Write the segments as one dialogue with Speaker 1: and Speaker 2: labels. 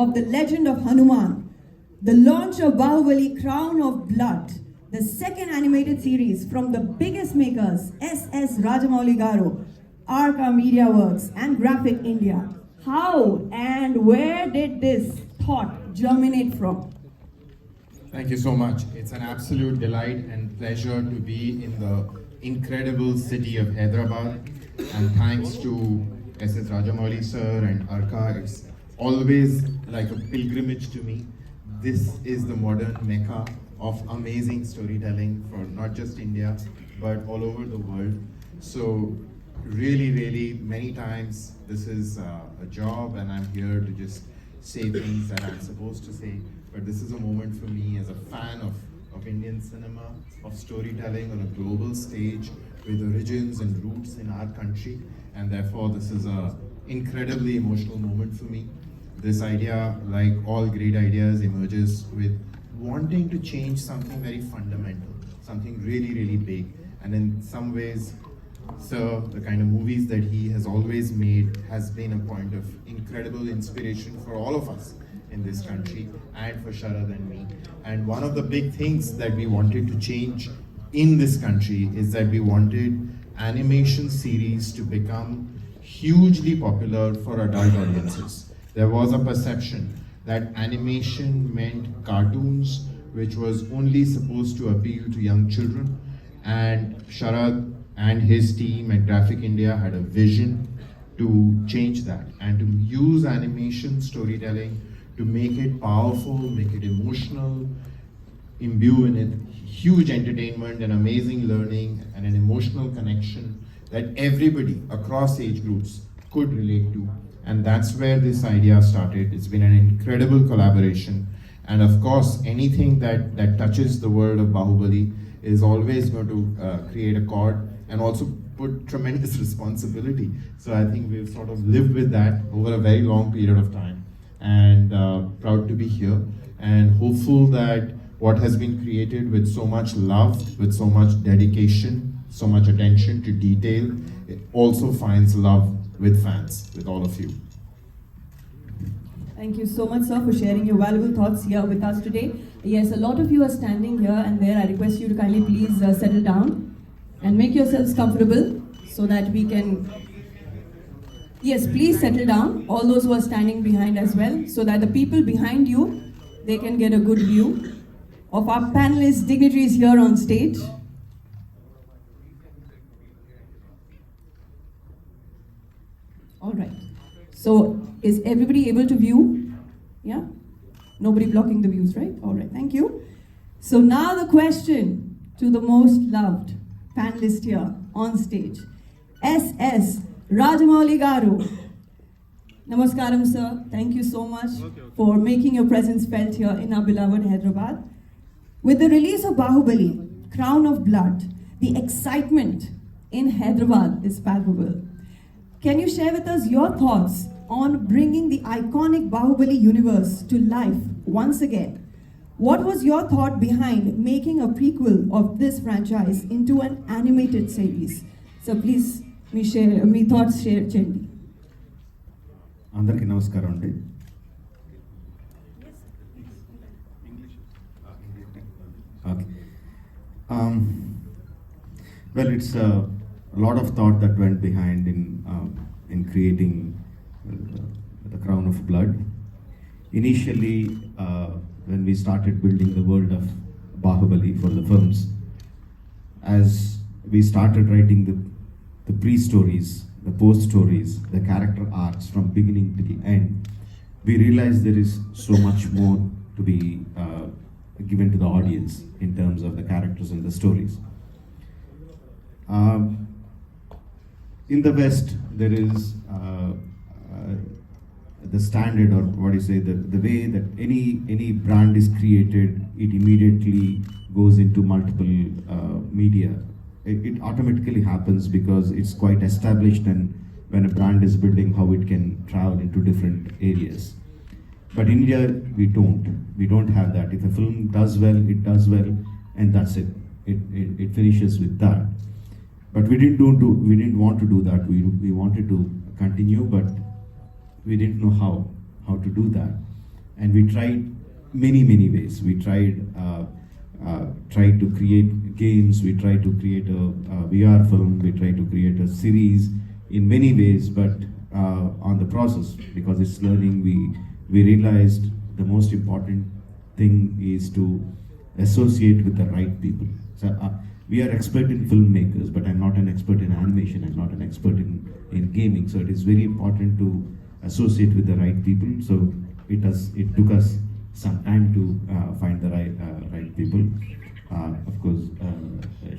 Speaker 1: of the legend of Hanuman, the launch of Bahubali Crown of Blood, the second animated series from the biggest makers, S.S. Rajamouli Garu, Arca Media Works, and Graphic India. How and where did this thought germinate from?
Speaker 2: Thank you so much. It's an absolute delight and pleasure to be in the incredible city of Hyderabad. And thanks to S.S. Rajamouli sir and Arca, it's always like a pilgrimage to me. This is the modern mecca of amazing storytelling for not just India, but all over the world. So really, many times this is a job and I'm here to just say things that I'm supposed to say. But this is a moment for me as a fan of Indian cinema, of storytelling on a global stage with origins and roots in our country. And therefore, this is an incredibly emotional moment for me. This idea, like all great ideas, emerges with wanting to change something very fundamental, something really big. And in some ways, so the kind of movies that he has always made has been a point of incredible inspiration for all of us in this country and for Sharad and me. And one of the big things that we wanted to change in this country is that we wanted animation series to become hugely popular for adult audiences. There was a perception that animation meant cartoons, which was only supposed to appeal to young children. And Sharad and his team at Graphic India had a vision to change that and to use animation storytelling to make it powerful, make it emotional, imbue in it huge entertainment and amazing learning and an emotional connection that everybody across age groups could relate to. And that's where this idea started. It's been an incredible collaboration. And of course, anything that touches the world of Bahubali is always going to create a chord and also put tremendous responsibility. So I think we've sort of lived with that over a very long period of time. And proud to be here and hopeful that what has been created with so much love, with so much dedication, so much attention to detail, it also finds love with fans, with all of you.
Speaker 1: Thank you so much, sir, for sharing your valuable thoughts here with us today. Yes, a lot of you are standing here and there. I request you to kindly please settle down and make yourselves comfortable so that we can... Yes, please settle down, all those who are standing behind as well, so that the people behind you, they can get a good view of our panelists, dignitaries here on stage. All right. So, is everybody able to view? Yeah? Nobody blocking the views, right? All right, thank you. So now the question to the most loved panelist here on stage, S.S. Rajamouli Garu. Namaskaram, sir. Thank you so much for making your presence felt here in our beloved Hyderabad. With the release of Bahubali, Crown of Blood, the excitement in Hyderabad is palpable. Can you share with us your thoughts on bringing the iconic Bahubali universe to life once again? What was your thought behind making a prequel of this franchise into an animated series? So please, me thoughts share చేయండి.
Speaker 3: అందరికీ నమస్కారం అండి. Okay. Well, it's a lot of thought that went behind in creating the Crown of Blood. Initially, when we started building the world of Bahubali for the films, as we started writing the pre-stories, the post-stories, the character arcs from beginning to the end, we realized there is so much more to be given to the audience in terms of the characters and the stories. In the West, there is the standard, or what do you say, the way that any brand is created, it immediately goes into multiple media. It automatically happens because it's quite established, and when a brand is building, how it can travel into different areas. But in India, we don't have that. If a film does well, it does well, and that's it. It finishes with that. But we didn't want to do that. We wanted to continue, but we didn't know how to do that. and we tried many ways. We tried to create games, we tried to create a VR film, we tried to create a series in many ways, but on the process, because it's learning, we realized the most important thing is to associate with the right people. So we are expert in filmmakers, but I'm not an expert in animation, I'm not an expert in gaming, so it is very important to associate with the right people. So it took us some time to find the right people. Of course,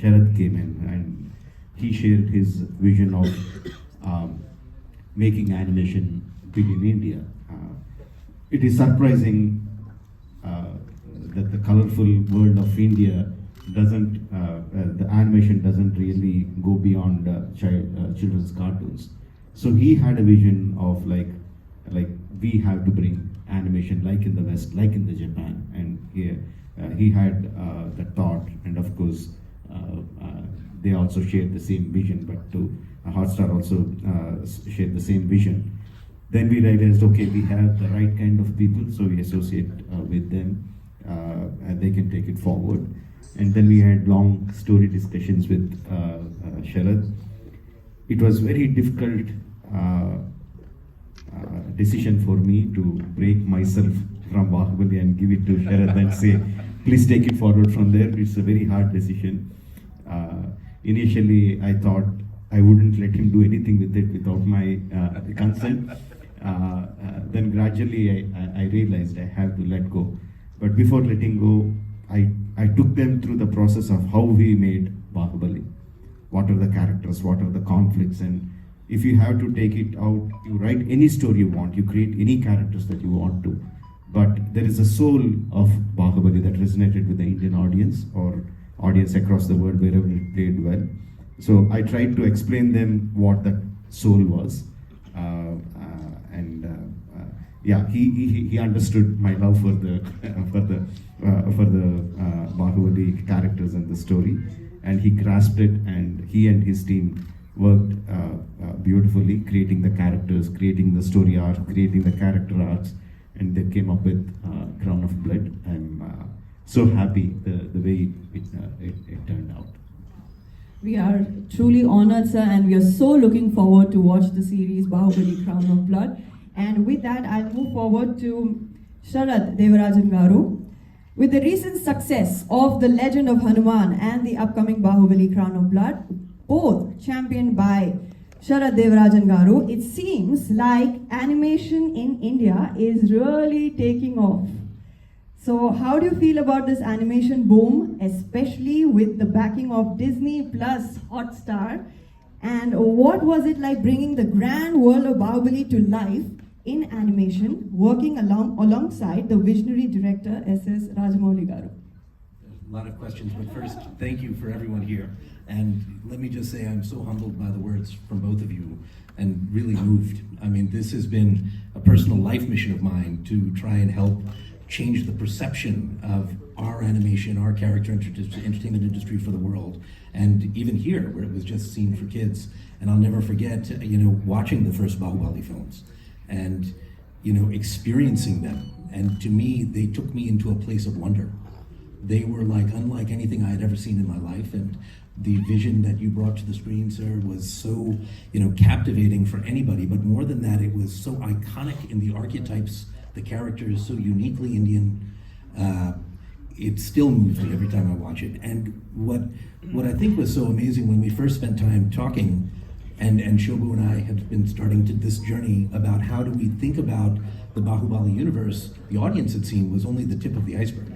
Speaker 3: Sharad came in and he shared his vision of making animation big in India. It is surprising that the colorful world of India doesn't, the animation doesn't really go beyond children's cartoons. So he had a vision of like we have to bring animation like in the West, like in the Japan, and he had the thought, and of course they also shared the same vision, but Hotstar also shared the same vision. Then we realized, okay, we have the right kind of people, so we associate with them, and they can take it forward. And then we had long story discussions with Sharad. It was very difficult decision for me to break myself from Bahubali and give it to Sharad and say, please take it forward from there. It's a very hard decision. Initially, I thought I wouldn't let him do anything with it without my consent. Then gradually I realized I have to let go. But before letting go, I took them through the process of how we made Bahubali. What are the characters, what are the conflicts, and if you have to take it out, you write any story you want, you create any characters that you want to. But there is a soul of Bahubali that resonated with the Indian audience or audience across the world wherever it played well. So I tried to explain them what that soul was. Yeah, he understood my love for the Bahubali characters and the story, and he grasped it, and he and his team worked beautifully, creating the characters, creating the story arc, creating the character arcs, and they came up with Crown of Blood. I'm so happy the way it turned out.
Speaker 1: We are truly honored, sir, and we are so looking forward to watch the series Bahubali Crown of Blood. And with that, I'll move forward to Sharad Devarajan Garu. With the recent success of The Legend of Hanuman and the upcoming Bahubali Crown of Blood, both championed by Sharad Devarajan Garu, it seems like animation in India is really taking off. So how do you feel about this animation boom, especially with the backing of Disney plus Hotstar? And what was it like bringing the grand world of Bahubali to life in animation, working alongside the visionary director S.S. Rajamouli Garu?
Speaker 4: A lot of questions, but first, thank you for everyone here. And let me just say I'm so humbled by the words from both of you and really moved. I mean, this has been a personal life mission of mine to try and help change the perception of our animation, our character entertainment industry for the world. And even here, where it was just seen for kids. And I'll never forget, watching the first Bahubali films and, experiencing them. And to me, they took me into a place of wonder. They were like unlike anything I had ever seen in my life, and the vision that you brought to the screen, sir, was so captivating for anybody. But more than that, it was so iconic in the archetypes, the characters, so uniquely Indian. It still moves me every time I watch it. And what I think was so amazing when we first spent time talking, and Shobhu and I had been starting this journey about how do we think about the Bahubali universe, the audience had seen was only the tip of the iceberg.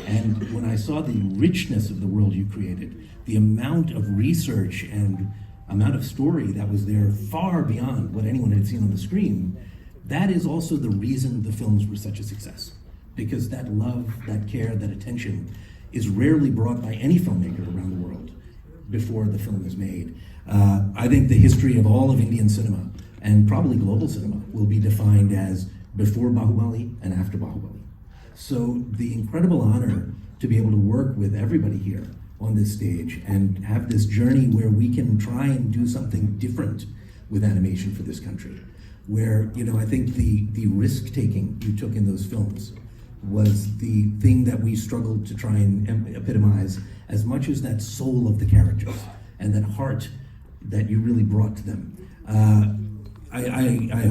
Speaker 4: And when I saw the richness of the world you created, the amount of research and amount of story that was there far beyond what anyone had seen on the screen, that is also the reason the films were such a success. Because that love, that care, that attention is rarely brought by any filmmaker around the world before the film is made. I think the history of all of Indian cinema, and probably global cinema, will be defined as before Bahubali and after Bahubali. So the incredible honor to be able to work with everybody here on this stage and have this journey where we can try and do something different with animation for this country. where, you know, I think the risk taking you took in those films was the thing that we struggled to try and epitomize, as much as that soul of the characters and that heart that you really brought to them. I hope